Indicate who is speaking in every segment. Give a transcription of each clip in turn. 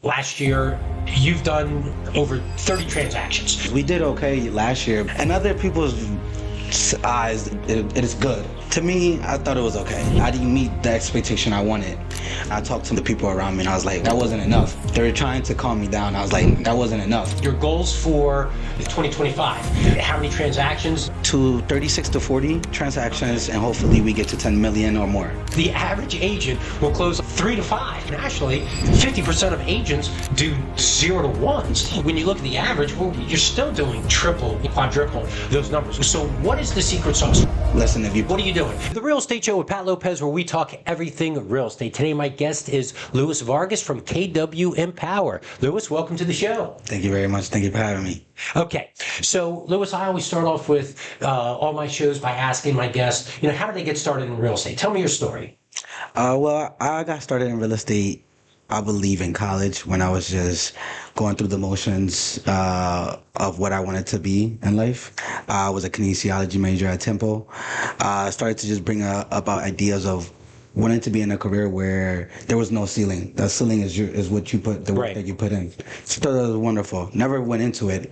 Speaker 1: last year, you've done over 30 transactions.
Speaker 2: We did okay last year. In other people's eyes, it is good. To me, I thought it was okay. I didn't meet the expectation I wanted. I talked to the people around me and I was like, that wasn't enough. They were trying to calm me down. I was like, that wasn't enough.
Speaker 1: Your goals for 2025, how many transactions?
Speaker 2: To 36 to 40 transactions, and hopefully we get to 10 million or more.
Speaker 1: The average agent will close 3 to 5. Nationally, 50% of agents do 0 to 1s. When you look at the average, well, you're still doing triple, quadruple those numbers. So what is the secret sauce?
Speaker 2: Listen,
Speaker 1: What are you doing? The Real Estate Show with Pat Lopez, where we talk everything real estate. Today, my guest is Louis Vargas from KW Empower. Louis, welcome to the show.
Speaker 2: Thank you very much. Thank you for having me.
Speaker 1: Okay, so Louis, I always start off with all my shows by asking my guests, how did they get started in real estate? Tell me your story.
Speaker 2: Well, I got started in real estate, I believe, in college when I was just going through the motions of what I wanted to be in life. I was a kinesiology major at Temple. I started to just bring about ideas of wanting to be in a career where there was no ceiling. The ceiling is what you put, the work
Speaker 1: Right.
Speaker 2: that you put in. So that was wonderful. Never went into it.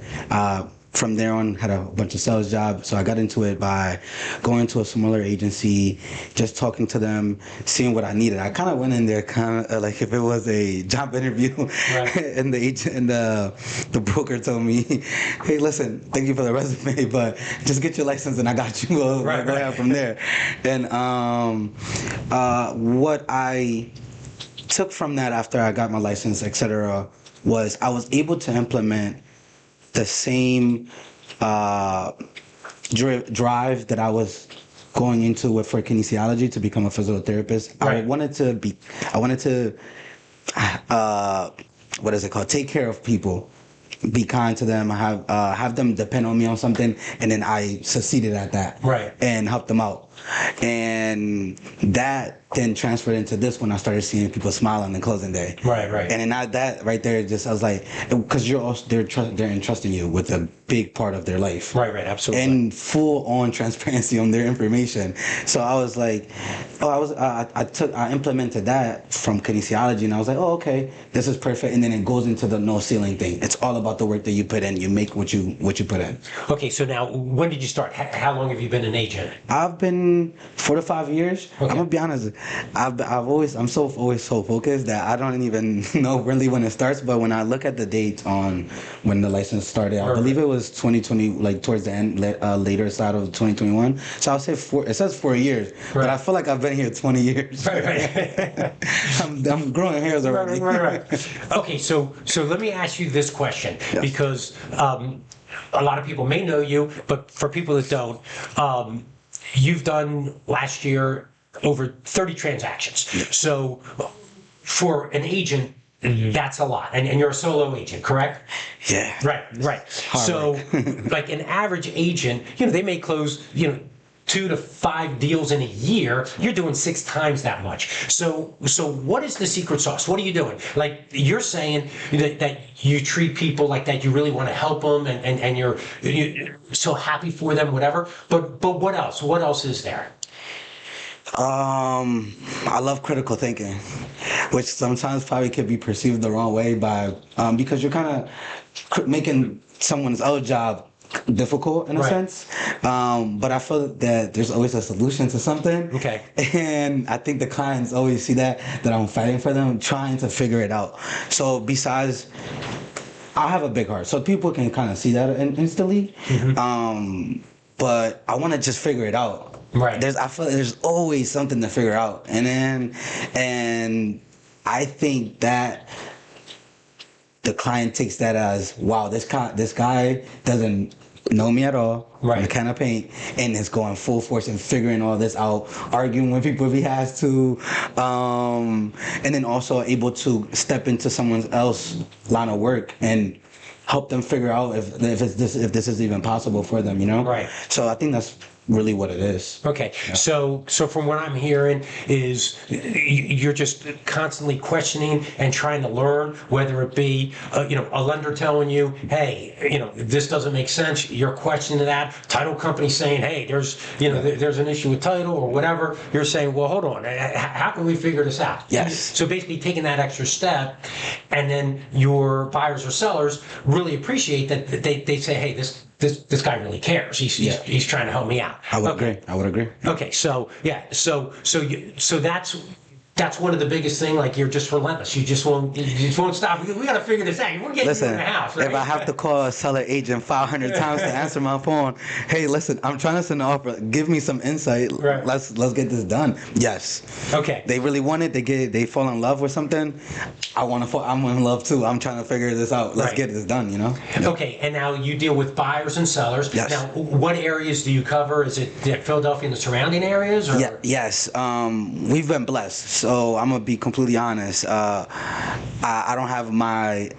Speaker 2: From there on, had a bunch of sales jobs. So I got into it by going to a smaller agency, just talking to them, seeing what I needed. I kind of went in there kind of like if it was a job interview,
Speaker 1: Right.
Speaker 2: and the agent and the broker told me, "Hey, listen, thank you for the resume, but just get your license and I got you." We'll
Speaker 1: Right,
Speaker 2: go
Speaker 1: right.
Speaker 2: ahead from there. And what I took from that after I got my license, etc., was I was able to implement the same drive that I was going into with for kinesiology to become a physical therapist.
Speaker 1: Right.
Speaker 2: I wanted to what is it called? Take care of people, be kind to them, have them depend on me on something, and then I succeeded at that.
Speaker 1: Right.
Speaker 2: And helped them out. And that then transferred into this when I started seeing people smile on the closing day.
Speaker 1: Right.
Speaker 2: And then that right there, just I was like, because they're entrusting you with a big part of their life.
Speaker 1: Right, absolutely.
Speaker 2: And full on transparency on their information. So I was like, I implemented that from kinesiology, and I was like, oh, okay, this is perfect. And then it goes into the no ceiling thing. It's all about the work that you put in. You make what you put in.
Speaker 1: Okay, so now, when did you start? How long have you been an agent?
Speaker 2: I've been 4 to 5 years.
Speaker 1: Okay.
Speaker 2: I'm gonna be honest. I'm always so focused that I don't even know really when it starts. But when I look at the date on when the license started, I believe it was 2020, like towards the end, later side of 2021. So I'll say 4. It says 4 years, but I feel like I've been here 20 years.
Speaker 1: Right.
Speaker 2: I'm growing hairs already.
Speaker 1: Right. Okay, so let me ask you this question,
Speaker 2: Yes.
Speaker 1: because a lot of people may know you, but for people that don't, you've done last year over 30 transactions.
Speaker 2: Yes.
Speaker 1: So for an agent, that's a lot. And you're a solo agent, correct?
Speaker 2: Yeah.
Speaker 1: Right.
Speaker 2: Hard
Speaker 1: So
Speaker 2: work.
Speaker 1: like an average agent, they may close, 2 to 5 deals in a year. You're doing 6 times that much. So what is the secret sauce? What are you doing? Like you're saying that you treat people like that, you really want to help them, and you're so happy for them, whatever. But what else? What else is there?
Speaker 2: I love critical thinking, which sometimes probably could be perceived the wrong way by because you're kind of making someone's other job difficult in a
Speaker 1: Right.
Speaker 2: sense. But I feel that there's always a solution to something.
Speaker 1: Okay.
Speaker 2: And I think the clients always see that I'm fighting for them, trying to figure it out. So besides, I have a big heart, so people can kind of see that instantly.
Speaker 1: Mm-hmm.
Speaker 2: But I want to just figure it out.
Speaker 1: Right.
Speaker 2: I feel like there's always something to figure out, and I think that the client takes that as, wow, this guy doesn't know me at all.
Speaker 1: Right.
Speaker 2: On the can of paint, and is going full force and figuring all this out, arguing with people if he has to, and then also able to step into someone else's line of work and help them figure out if this is even possible for them,
Speaker 1: Right.
Speaker 2: So I think that's really what it is.
Speaker 1: Okay, so from what I'm hearing is you're just constantly questioning and trying to learn, whether it be a lender telling you, hey, this doesn't make sense. You're questioning that. Title company saying, hey, there's an issue with title or whatever. You're saying, well, hold on, how can we figure this out?
Speaker 2: Yes.
Speaker 1: So basically taking that extra step, and then your buyers or sellers really appreciate that they say, hey, this guy really cares. He's trying to help me out.
Speaker 2: I would agree.
Speaker 1: Okay, so yeah, so that's one of the biggest thing. Like, you're just relentless. You just won't stop. We got to figure this out. We're getting you in the house. Right?
Speaker 2: If I have to call a seller agent 500 times to answer my phone, hey, listen, I'm trying to send an offer. Give me some insight.
Speaker 1: Right.
Speaker 2: Let's get this done. Yes.
Speaker 1: Okay.
Speaker 2: They really want it. They fall in love with something. I'm in love too. I'm trying to figure this out. Let's get this done.
Speaker 1: Okay, and now you deal with buyers and sellers.
Speaker 2: Yes.
Speaker 1: Now, what areas do you cover? Is it Philadelphia and the surrounding areas? Or?
Speaker 2: Yeah. Yes. We've been blessed. So I'm gonna be completely honest. I don't have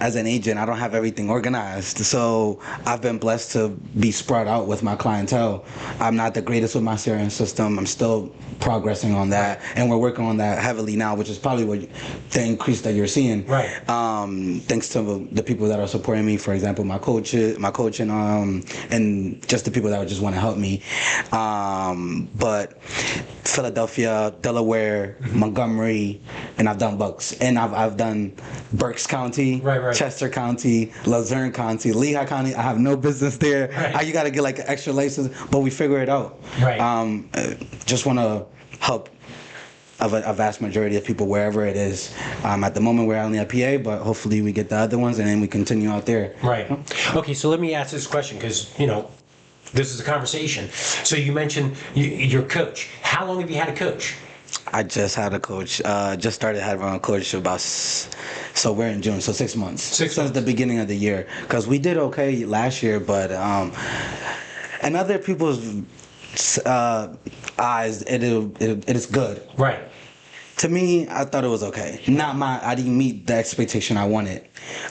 Speaker 2: as an agent, I don't have everything organized. So I've been blessed to be spread out with my clientele. I'm not the greatest with my CRM system. I'm still progressing on that, and we're working on that heavily now, which is probably the increase that you're seeing.
Speaker 1: Right.
Speaker 2: Thanks to the people that are supporting me. For example, my coach and just the people that just want to help me. But Philadelphia, Delaware, Montgomery, and I've done Bucks, and I've done Berks County,
Speaker 1: right.
Speaker 2: Chester County, Luzerne County, Lehigh County. I have no business there.
Speaker 1: Right.
Speaker 2: You got to get like an extra license, but we figure it out.
Speaker 1: Right.
Speaker 2: Just want to help a vast majority of people wherever it is. At the moment we're only at PA, but hopefully we get the other ones and then we continue out there.
Speaker 1: Right. Okay, so let me ask this question, because this is a conversation. So you mentioned your coach. How long have you had a coach?
Speaker 2: I just had a coach. Just started having a coach so we're in June, so 6 months. Since the beginning of the year, because we did okay last year, but in other people's eyes, it is good.
Speaker 1: Right.
Speaker 2: To me, I thought it was okay. I didn't meet the expectation I wanted.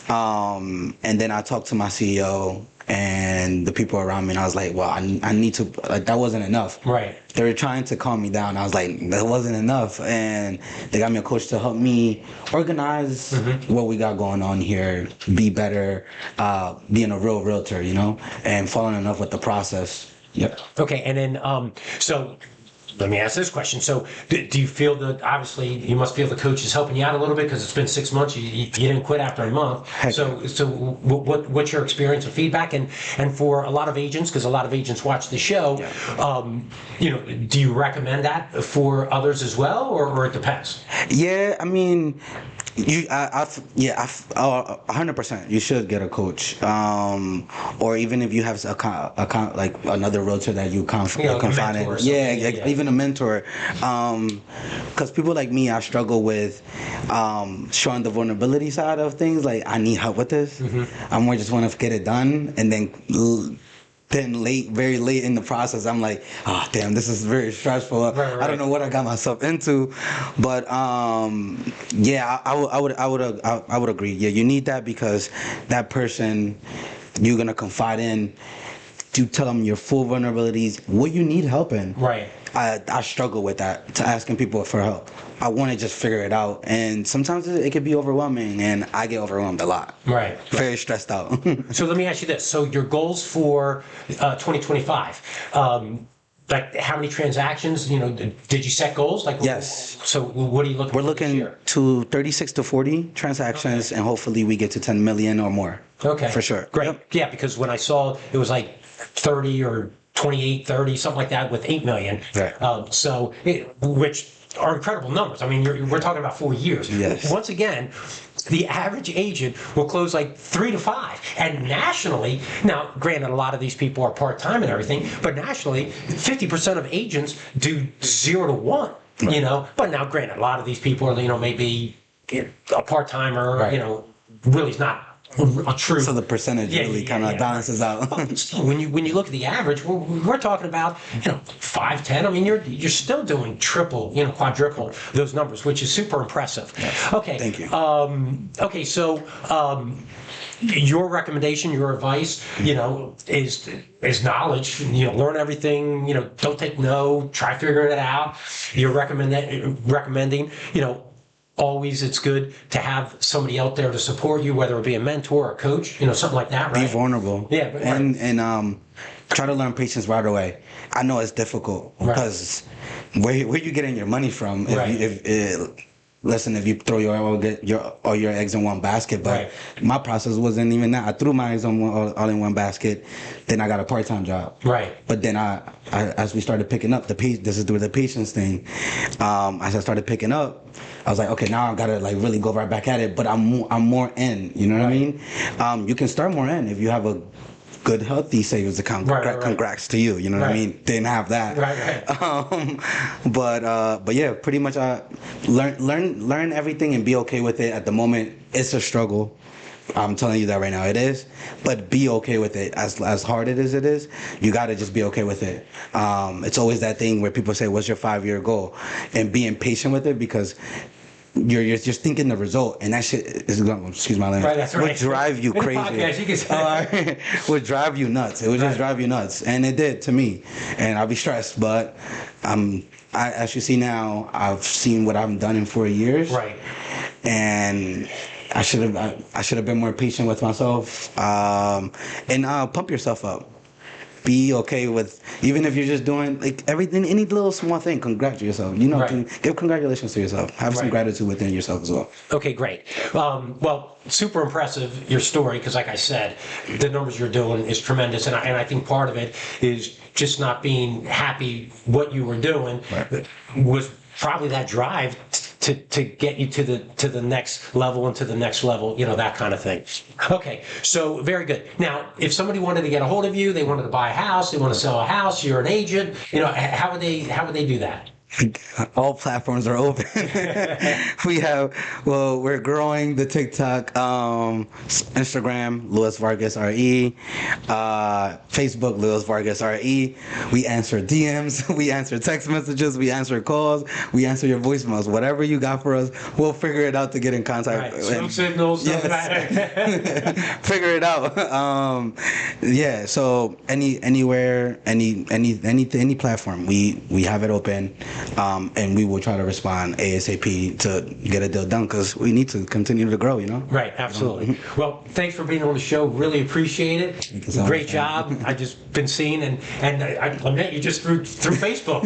Speaker 2: And then I talked to my CEO and the people around me, and I was like, well, I need to, like, that wasn't enough.
Speaker 1: Right.
Speaker 2: They were trying to calm me down. I was like, that wasn't enough. And they got me a coach to help me organize what we got going on here, be better, being a real realtor, and falling in love with the process. Yep.
Speaker 1: Okay, and then, so let me ask this question. So do you feel that, obviously, you must feel the coach is helping you out a little bit, because it's been 6 months. You didn't quit after a month.
Speaker 2: Heck.
Speaker 1: So what's your experience and feedback? And for a lot of agents, because a lot of agents watch the show, do you recommend that for others as well, or it depends?
Speaker 2: Yeah, I mean, 100%. You should get a coach, or even if you have like another realtor that you confide in. Even a mentor. Because people like me, I struggle with showing the vulnerability side of things. Like, I need help with this. I more just want to get it done, and then very late in the process, I'm like, oh damn, this is very stressful. Right. I don't know what I got myself into, but I would agree. Yeah, you need that, because that person you're gonna confide in, to tell them your full vulnerabilities, what you need help in.
Speaker 1: Right.
Speaker 2: I struggle with that, to asking people for help. I want to just figure it out, and sometimes it can be overwhelming, and I get overwhelmed a lot.
Speaker 1: Right.
Speaker 2: Very stressed out.
Speaker 1: So let me ask you this. So your goals for 2025, like, how many transactions, did you set goals? Like,
Speaker 2: yes.
Speaker 1: So what are you looking for?
Speaker 2: We're looking to 36 to 40 transactions, and hopefully we get to 10 million or more. Okay. For sure.
Speaker 1: Great.
Speaker 2: Yep.
Speaker 1: Yeah, because when I saw it was like 30 or 28, 30, something like that, with 8 million.
Speaker 2: Right.
Speaker 1: Which are incredible numbers. I mean, we're talking about 4 years.
Speaker 2: Yes.
Speaker 1: Once again, the average agent will close like 3 to 5. And nationally, now granted, a lot of these people are part-time and everything, but nationally, 50% of agents do 0 to 1, right. But now granted, a lot of these people are, maybe a part-timer,
Speaker 2: right.
Speaker 1: Really is not True.
Speaker 2: So the percentage really kind of balances out.
Speaker 1: Still, when you look at the average, we're talking about 5, 10. I mean, you're still doing triple, quadruple those numbers, which is super impressive.
Speaker 2: Yes.
Speaker 1: Okay.
Speaker 2: Thank you.
Speaker 1: Okay, so your recommendation, your advice, is knowledge. Learn everything. Don't take no. Try figuring it out. You're recommending. Always it's good to have somebody out there to support you, whether it be a mentor or a coach, something like that, right?
Speaker 2: Be vulnerable.
Speaker 1: Yeah, right.
Speaker 2: And try to learn patience right away. I know it's difficult because where you getting your money from? Listen, if you throw all your eggs in one basket, but my process wasn't even that. I threw my eggs all in one basket, then I got a part-time job.
Speaker 1: Right.
Speaker 2: But then I as we started picking up this is the patience thing. As I started picking up, I was like, okay, now I gotta really go right back at it. But I'm more in. You know what I mean? You can start more in if you have a good healthy savings account. Congrats to you. You know what I mean? Didn't have that. But yeah, pretty much learn everything and be okay with it. At the moment, it's a struggle. I'm telling you that right now, it is. But be okay with it. As hard it is, you gotta just be okay with it. It's always that thing where people say, "What's your 5-year goal?" And being patient with it, because you're just thinking the result, and that shit is going. Excuse my language.
Speaker 1: That's right.
Speaker 2: Would drive you crazy.
Speaker 1: Podcast, you can say
Speaker 2: would drive you nuts. It would just drive you nuts, and it did to me. And I'll be stressed, but as you see now, I've seen what I've done in 4 years.
Speaker 1: Right.
Speaker 2: And I should have been more patient with myself. And pump yourself up. Be okay with, even if you're just doing everything, any little small thing, congratulate yourself. Give congratulations to yourself. Have some gratitude within yourself as well.
Speaker 1: Okay, great. Well, super impressive, your story, because like I said, the numbers you're doing is tremendous. And I think part of it is just not being happy what you were doing was probably that drive to get you to the next level and to the next level, that kind of thing. Okay, so very good. Now, if somebody wanted to get a hold of you, they wanted to buy a house, they want to sell a house, you're an agent, how would they do that?
Speaker 2: All platforms are open. We're growing the TikTok, Instagram, Louis Vargas RE, Facebook, Louis Vargas RE. We answer DMs, we answer text messages, we answer calls, we answer your voicemails. Whatever you got for us, we'll figure it out to get in contact.
Speaker 1: Right. Smoke signals,
Speaker 2: figure it out. So anywhere, any platform, we have it open. And we will try to respond ASAP to get a deal done, because we need to continue to grow,
Speaker 1: Right, absolutely. Well, thanks for being on the show. Really appreciate it. Great job. I just been seeing, and I met you just through Facebook.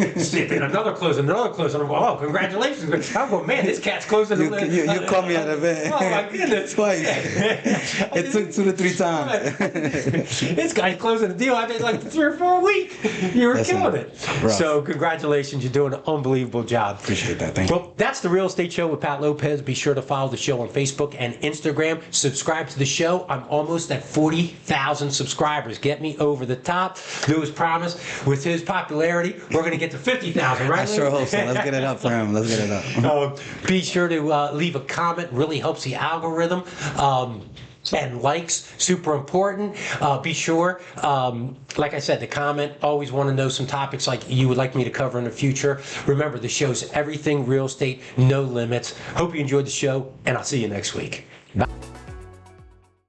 Speaker 1: another close. And I'm going, oh, congratulations. I'm going, man, this cat's closing.
Speaker 2: You called me at an event.
Speaker 1: Oh, my goodness.
Speaker 2: Twice. It took 2 to 3 times.
Speaker 1: This guy's closing the deal. I did 3 or 4 weeks. You were killing it. Rough. So congratulations. You're doing an unbelievable job.
Speaker 2: Appreciate that. Thank you.
Speaker 1: Well, that's the Real Estate Show with Pat Lopez. Be sure to follow the show on Facebook and Instagram. Subscribe to the show. I'm almost at 40,000 subscribers. Get me over the top. Louis promised with his popularity, we're going to get to 50,000, right?
Speaker 2: I sure hope so. Let's get it up for him. Let's get it up.
Speaker 1: Be sure to leave a comment. Really helps the algorithm. And likes, super important. Be sure, like I said, to comment. Always want to know some topics like you would like me to cover in the future. Remember, the show's everything real estate, no limits. Hope you enjoyed the show, and I'll see you next week. Bye.